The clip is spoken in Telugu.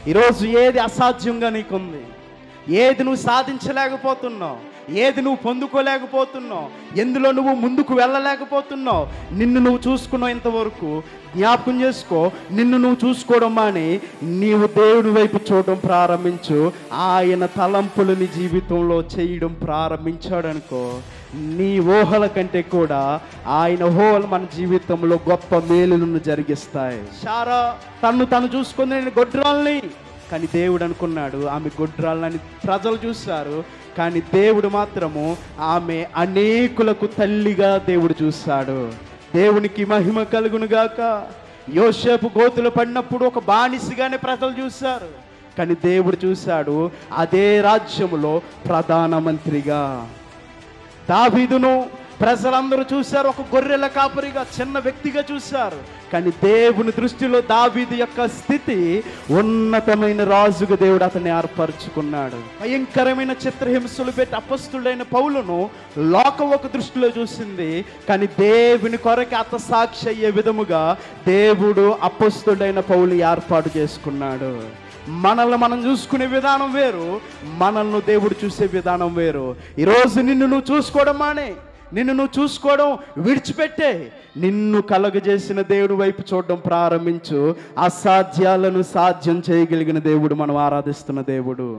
ఈరోజు ఏది అసాధ్యంగా నీకుంది? ఏది నువ్వు సాధించలేకపోతున్నావు? ఏది నువ్వు పొందుకోలేకపోతున్నావు? ఎందులో నువ్వు ముందుకు వెళ్ళలేకపోతున్నావు? నిన్ను నువ్వు చూసుకున్నావు ఇంతవరకు. జ్ఞాపకం చేసుకో, నిన్ను నువ్వు చూసుకోవడం మాని నీవు దేవుడి వైపు చూడడం ప్రారంభించు. ఆయన తలంపులు నీ జీవితంలో చేయడం ప్రారంభించాడనుకో, నీ ఊహల కంటే కూడా ఆయన ఊహలు మన జీవితంలో గొప్ప మేలులను జరిగిస్తాయి. శారా తను చూసుకుంది, నేను గొడ్రాల్ని, కానీ దేవుడు అనుకున్నాడు ఆమె గొడ్రాలని. ప్రజలు చూశారు, కానీ దేవుడు మాత్రము ఆమె అనేకులకు తల్లిగా దేవుడు చూశాడు. దేవునికి మహిమ కలుగును గాక. యోసేపు గోతులు పడినప్పుడు ఒక బానిసగానే ప్రజలు చూశారు, కానీ దేవుడు చూశాడు అదే రాజ్యములో ప్రధానమంత్రిగా. దావీదును ప్రజలందరూ చూశారు ఒక గొర్రెల కాపరిగా, చిన్న వ్యక్తిగా చూశారు, కానీ దేవుని దృష్టిలో దావీదు యొక్క స్థితి ఉన్నతమైన రాజుగా దేవుడు అతన్ని ఏర్పరచుకున్నాడు. భయంకరమైన చిత్రహింసలు పెట్టి అపొస్తలుడైన పౌలును లోకం ఒక దృష్టిలో చూసింది, కానీ దేవుని కొరకు హతసాక్షి అయ్యే విధముగా దేవుడు అపొస్తలుడైన పౌలు ఏర్పాటు చేసుకున్నాడు. మనల్ని మనం చూసుకునే విధానం వేరు, మనల్ని దేవుడు చూసే విధానం వేరు. ఈరోజు నిన్ను నువ్వు చూసుకోవడం మానే, నిన్ను నువ్వు చూసుకోవడం విడిచిపెట్టే, నిన్ను కలగజేసిన దేవుడి వైపు చూడడం ప్రారంభించు. అసాధ్యాలను సాధ్యం చేయగలిగిన దేవుడు మనం ఆరాధిస్తున్న దేవుడు.